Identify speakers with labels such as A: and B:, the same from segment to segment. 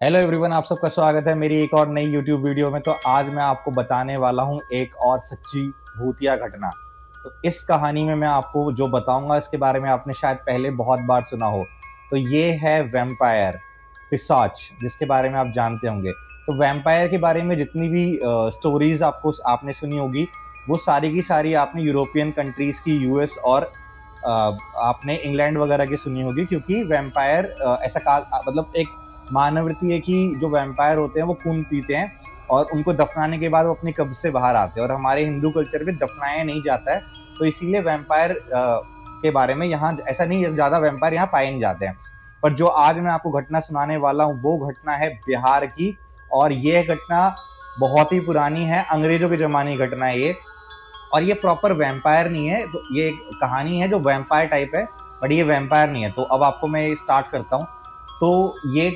A: Hello everyone, आप सबका स्वागत है मेरी एक और नई यूट्यूब वीडियो में। तो आज मैं आपको बताने वाला हूँ एक और सच्ची भूतिया घटना। तो इस कहानी में मैं आपको जो बताऊंगा इसके बारे में आपने शायद पहले बहुत बार सुना हो। तो ये है वैम्पायर, पिशाच, जिसके बारे में आप जानते होंगे। तो वैम्पायर के बारे में जितनी भी स्टोरीज आपने सुनी होगी, वो सारी की सारी आपने यूरोपियन कंट्रीज की, यूएस और आपने इंग्लैंड वगैरह की सुनी होगी। क्योंकि वैम्पायर मतलब एक मानवृत्ति है कि जो वैम्पायर होते हैं वो खून पीते हैं और उनको दफनाने के बाद वो अपनी कब्र से बाहर आते हैं, और हमारे हिंदू कल्चर में दफनाया नहीं जाता है। तो इसीलिए वैम्पायर के बारे में यहाँ ऐसा नहीं है, ज़्यादा वैम्पायर यहाँ पाए नहीं जाते हैं। पर जो आज मैं आपको घटना सुनाने वाला हूँ वो घटना है बिहार की। और ये घटना बहुत ही पुरानी है, अंग्रेजों के ज़माने की घटना है ये। और ये प्रॉपर वैम्पायर नहीं है, तो ये एक कहानी है जो वैम्पायर टाइप है, बट ये वैम्पायर नहीं है। तो अब आपको मैं स्टार्ट करता हूँ। तो ये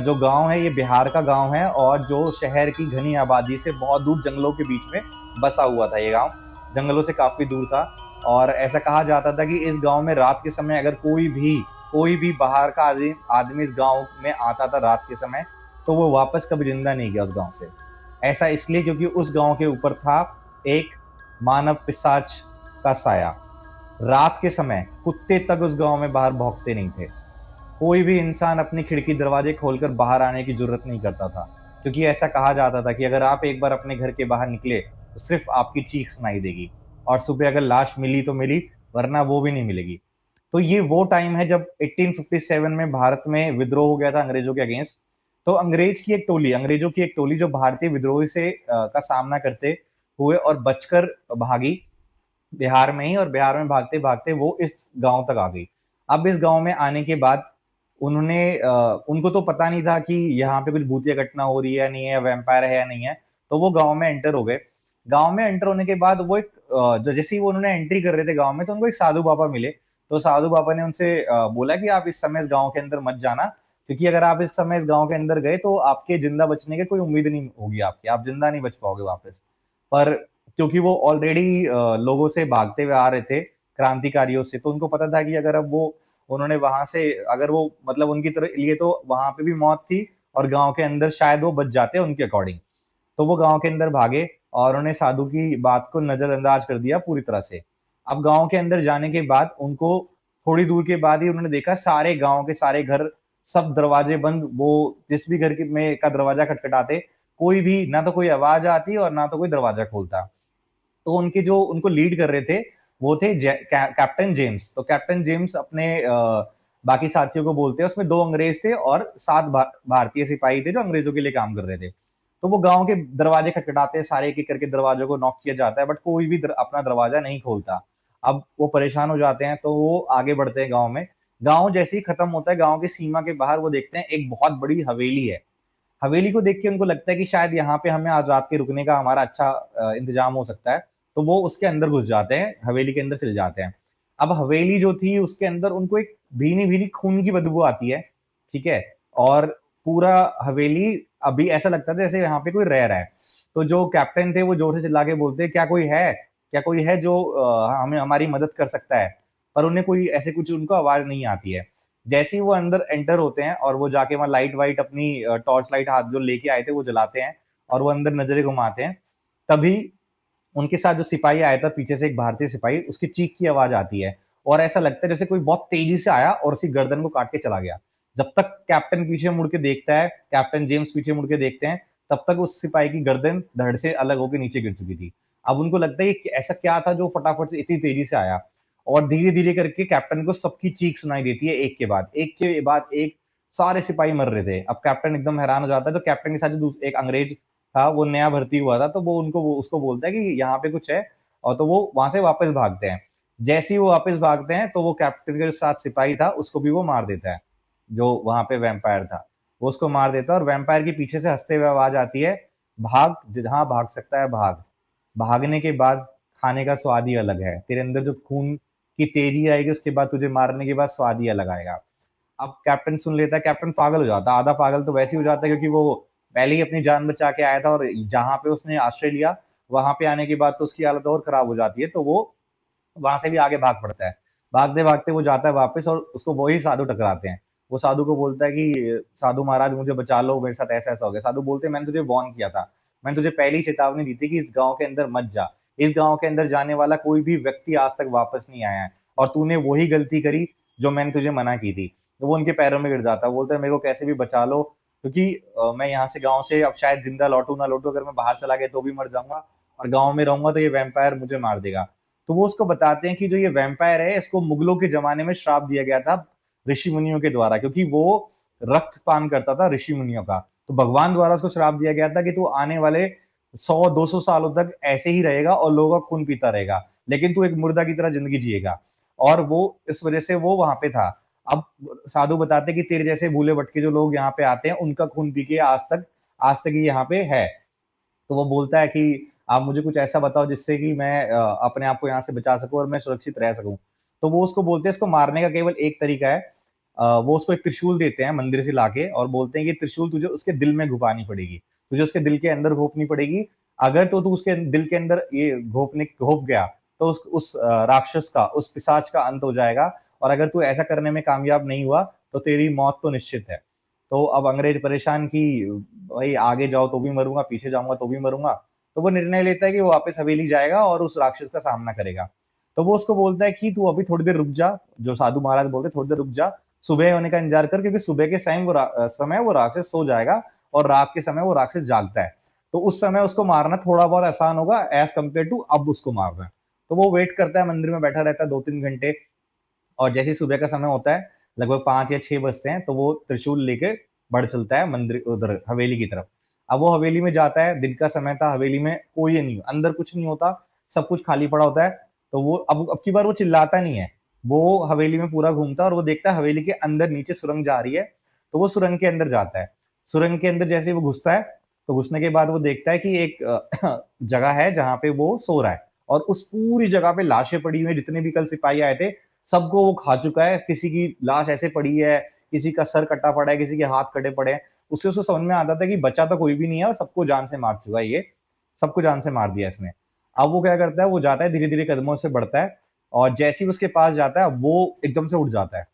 A: जो गांव है ये बिहार का गांव है, और जो शहर की घनी आबादी से बहुत दूर जंगलों के बीच में बसा हुआ था ये गांव। जंगलों से काफी दूर था। और ऐसा कहा जाता था कि इस गांव में रात के समय अगर कोई भी बाहर का आदमी आदमी इस गांव में आता था रात के समय, तो वो वापस कभी जिंदा नहीं गया उस गांव से। ऐसा इसलिए क्योंकि उस गांव के ऊपर था एक मानव पिशाच का साया। रात के समय कुत्ते तक उस गांव में बाहर भौंकते नहीं थे। कोई भी इंसान अपनी खिड़की दरवाजे खोलकर बाहर आने की जरूरत नहीं करता था, क्योंकि ऐसा कहा जाता था कि अगर आप एक बार अपने घर के बाहर निकले तो सिर्फ आपकी चीख सुनाई देगी, और सुबह अगर लाश मिली तो मिली, वरना वो भी नहीं मिलेगी। तो ये वो टाइम है जब 1857 में भारत में विद्रोह हो गया था अंग्रेजों के अगेंस्ट। तो अंग्रेजों की एक टोली जो भारतीय विद्रोह से का सामना करते हुए और बचकर भागी बिहार में ही, और बिहार में भागते भागते वो इस गांव तक आ गई। अब इस गांव में आने के बाद उनको तो पता नहीं था कि यहाँ पे कुछ भूतिया घटना हो रही है या नहीं है, वैम्पायर है या नहीं है। तो वो गांव में एंटर हो गए। गांव में एंटर होने के बाद वो जैसे ही वो उन्होंने एंट्री कर रहे थे गांव में, तो उनको एक साधु बाबा मिले। तो साधु बाबा ने उनसे बोला कि आप इस समय इस गांव के अंदर मत जाना, क्योंकि अगर आप इस समय इस गांव के अंदर गए तो आपके जिंदा बचने की कोई उम्मीद नहीं होगी, आपकी आप जिंदा नहीं बच पाओगे वापस। पर क्योंकि वो ऑलरेडी लोगों से भागते हुए आ रहे थे, क्रांतिकारियों से, तो उनको पता था कि अगर अब वो उन्होंने वहां से अगर वो मतलब उनकी तरह लिए तो वहां पे भी मौत थी, और गांव के अंदर शायद वो बच जाते उनके अकॉर्डिंग। तो वो गांव के अंदर भागे और उन्होंने साधु की बात को नजरअंदाज कर दिया पूरी तरह से। अब गांव के अंदर जाने के बाद उनको थोड़ी दूर के बाद ही उन्होंने देखा सारे गांव के सारे घर, सब दरवाजे बंद। वो जिस भी घर में का दरवाजा खटखटाते, कोई भी ना तो कोई आवाज आती और ना तो कोई दरवाजा खोलता। तो उनके जो उनको लीड कर रहे थे वो थे कैप्टन जेम्स। तो कैप्टन जेम्स अपने बाकी साथियों को बोलते हैं, उसमें 2 अंग्रेज थे और 7 भारतीय सिपाही थे जो अंग्रेजों के लिए काम कर रहे थे। तो वो गांव के दरवाजे खटखटाते हैं, सारे एक एक करके दरवाजों को नॉक किया जाता है, बट कोई भी अपना दरवाजा नहीं खोलता। अब वो परेशान हो जाते हैं, तो वो आगे बढ़ते हैं गांव में। गांव जैसे ही खत्म होता है, गांव की सीमा के बाहर वो देखते हैं एक बहुत बड़ी हवेली है। हवेली को देख के उनको लगता है कि शायद यहाँ पे हमें आज रात के रुकने का हमारा अच्छा इंतजाम हो सकता है। तो वो उसके अंदर घुस जाते हैं, हवेली के अंदर चले जाते हैं। अब हवेली जो थी उसके अंदर उनको एक भीनी भीनी खून की बदबू आती है। ठीक है। और पूरा हवेली अभी ऐसा लगता था जैसे यहाँ पे कोई रह रहा है। तो जो कैप्टन थे वो जोर से चिल्ला के बोलते, क्या कोई है जो हमें हमारी मदद कर सकता है। पर उन्हें कोई ऐसे कुछ उनको आवाज नहीं आती है। जैसे ही वो अंदर एंटर होते हैं और वो जाके वहां लाइट वाइट अपनी टॉर्च लाइट हाथ जो लेके आए थे वो जलाते हैं, और वो अंदर नजरें घुमाते हैं, तभी उनके साथ जो सिपाही आया था पीछे से, एक भारतीय सिपाही, उसकी चीख की आवाज आती है। और ऐसा लगता है जैसे कोई बहुत तेजी से आया और उसकी गर्दन को काट के चला गया। जब तक कैप्टन पीछे मुड़ के देखता है, कैप्टन जेम्स पीछे मुड़ के देखते हैं, तब तक उस सिपाही की गर्दन धड़ से अलग होकर नीचे गिर चुकी थी। अब उनको लगता है कि ऐसा क्या था जो फटाफट से इतनी तेजी से आया। और धीरे धीरे करके कैप्टन को सबकी चीख सुनाई देती है, एक सारे सिपाही मर रहे थे। अब कैप्टन एकदम हैरान हो जाता है। तो कैप्टन के साथ जो एक अंग्रेज था, वो नया भर्ती हुआ था, तो वो उसको बोलता है कि यहाँ पे कुछ है। और तो वो वहां से वापस भागते हैं। जैसे ही वो वापस भागते हैं तो वो कैप्टन के साथ सिपाही था उसको भी वो मार देता है, जो वहां पे वैम्पायर था। वो उसको मार देता है और वैम्पायर के पीछे से हंसते हुए आवाज आती है, भाग, जहां भाग सकता है भाग। भागने के बाद खाने का स्वाद ही अलग है, तेरे अंदर जो खून की तेजी आएगी उसके बाद तुझे मारने के बाद स्वाद ही अलग आएगा। अब कैप्टन सुन लेता है, कैप्टन पागल हो जाता है। आधा पागल तो वैसे ही हो जाता है क्योंकि वो पहले ही अपनी जान बचा के आया था, और जहां पे उसने आश्रय लिया वहां पे आने के बाद तो उसकी हालत और खराब हो जाती है। तो वो वहां से भी आगे भाग पड़ता है। भागते भागते वो जाता है वापस, और उसको वही साधु टकराते हैं। वो साधु को बोलता है कि साधु महाराज मुझे बचा लो, मेरे साथ ऐसा-ऐसा हो गया। साधु बोलते हैं मैंने तुझे वार्न किया था। मैंने तुझे पहले ही चेतावनी दी थी कि इस गाँव के अंदर मत जा। इस गाँव के अंदर जाने वाला कोई भी व्यक्ति आज तक वापस नहीं आया है और तूने वही गलती करी जो मैंने तुझे मना की थी। तो वो उनके पैरों में गिर जाता है, बोलता है मेरे को कैसे भी बचा लो क्योंकि मैं यहाँ से गाँव से अब शायद ज़िंदा लौटूँ ना लौटूँ, अगर मैं बाहर चला गया तो भी मर जाऊँगा और गाँव में रहूँगा तो ये वैम्पायर मुझे मार देगा। तो वो उसको बताते हैं कि जो ये वैम्पायर है इसको मुगलों के ज़माने में श्राप दिया गया था ऋषि मुनियों के द्वारा, क्योंकि वो रक्त पान करता था ऋषि मुनियों का। तो भगवान द्वारा उसको श्राप दिया गया था कि तू आने वाले 100-200 सालों तक ऐसे ही रहेगा और लोगों का खून पीता रहेगा, लेकिन तू एक मुर्दा की तरह ज़िंदगी जिएगा। और वो इस वज़ह से वो वहाँ पे था। अब साधु बताते हैं कि तेरे जैसे भूले-भटके जो लोग यहाँ पे आते हैं, उनका खून पी के आज तक ये यहाँ पे है। तो वो बोलता है कि आप मुझे कुछ ऐसा बताओ जिससे कि मैं अपने आप को यहाँ से बचा सकूँ और मैं सुरक्षित रह सकूँ। तो वो उसको बोलते हैं इसको मारने का केवल एक तरीका है। वो उसको एक त्रिशूल देते हैं मंदिर से लाके और बोलते हैं कि त्रिशूल तुझे उसके दिल में घुपानी पड़ेगी। तुझे उसके दिल के अंदर घोपनी पड़ेगी। अगर तो तू उसके दिल के अंदर ये घोप गया तो उस राक्षस का, उस पिशाच का अंत हो जाएगा और अगर तू ऐसा करने में कामयाब नहीं हुआ तो तेरी मौत तो निश्चित है। तो अब अंग्रेज परेशान कि भाई आगे जाओ तो भी मरूँगा, पीछे जाऊँगा तो भी मरूँगा। तो वो निर्णय लेता है कि वो वापस हवेली जाएगा और उस राक्षस का सामना करेगा। तो वो उसको बोलता है कि तू अभी थोड़ी देर रुक जा, जो साधु महाराज बोलते हैं थोड़ी देर रुक जा, सुबह होने का इंतज़ार कर क्योंकि सुबह के समय वो राक्षस सो जाएगा और रात के समय वो राक्षस जागता है। तो उस समय उसको मारना थोड़ा बहुत आसान होगा एज़ कम्पेयर टू अब उसको मारना। तो वो वेट करता है, मंदिर में बैठा रहता है 2-3 घंटे और जैसे ही सुबह का समय होता है, लगभग 5 या 6 बजते हैं, तो वो त्रिशूल लेके बढ़ चलता है मंदिर उधर हवेली की तरफ। अब वो हवेली में जाता है, दिन का समय था, हवेली में कोई नहीं, अंदर कुछ नहीं होता, सब कुछ खाली पड़ा होता है। तो वो अब की बार वो चिल्लाता नहीं है, वो हवेली में पूरा घूमता है और वो देखता है हवेली के अंदर नीचे सुरंग जा रही है, तो वो सुरंग के अंदर जाता है। सुरंग के अंदर जैसे ही वो घुसता है, तो घुसने के बाद वो देखता है कि एक जगह है जहाँ पे वो सो रहा है और उस पूरी जगह पे लाशें पड़ी हुई हैं, जितने भी कल सिपाही आए थे, सबको वो खा चुका है। किसी की लाश ऐसे पड़ी है, किसी का सर कटा पड़ा है, किसी के हाथ कटे पड़े हैं। उससे उसको समझ में आता था कि बचा तो कोई भी नहीं है और सबको जान से मार चुका है ये, सबको जान से मार दिया इसने। अब वो क्या करता है, वो जाता है धीरे-धीरे कदमों से बढ़ता है और जैसे ही उसके पास जाता है, वो एकदम से उठ जाता है।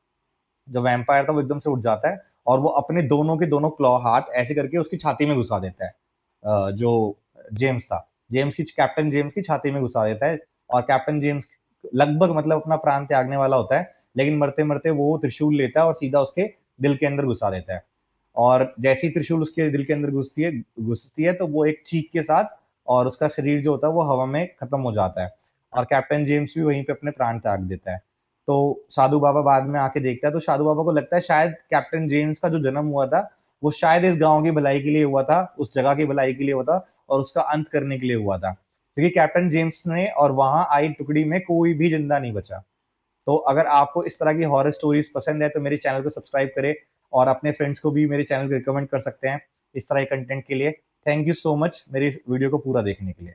A: जो वैम्पायर था वो एकदम से उठ जाता है और वो अपने दोनों के दोनों क्लॉ हाथ ऐसे करके उसकी छाती में घुसा देता है। जो जेम्स था, कैप्टन जेम्स की छाती में घुसा देता है और कैप्टन जेम्स लगभग मतलब अपना प्राण त्यागने वाला होता है, लेकिन मरते-मरते वो त्रिशूल लेता है और सीधा उसके दिल के अंदर घुसा देता है। और जैसे ही त्रिशूल उसके दिल के अंदर घुसती है तो वो एक चीख के साथ और उसका शरीर जो होता है वो हवा में खत्म हो जाता है और कैप्टन जेम्स भी वहीं पे अपने प्राण त्याग देता है। तो साधु बाबा बाद में आके देखता है तो साधु बाबा को लगता है शायद कैप्टन जेम्स का जो जन्म हुआ था, वो शायद इस गाँव की भलाई के लिए हुआ था, उस जगह की भलाई के लिए हुआ था और उसका अंत करने के लिए हुआ था। क्योंकि कैप्टन जेम्स ने और वहाँ आई टुकड़ी में कोई भी जिंदा नहीं बचा। तो अगर आपको इस तरह की हॉरर स्टोरीज पसंद है तो मेरे चैनल को सब्सक्राइब करें और अपने फ्रेंड्स को भी मेरे चैनल को रिकमेंड कर सकते हैं इस तरह के कंटेंट के लिए। थैंक यू सो मच मेरी इस वीडियो को पूरा देखने के लिए।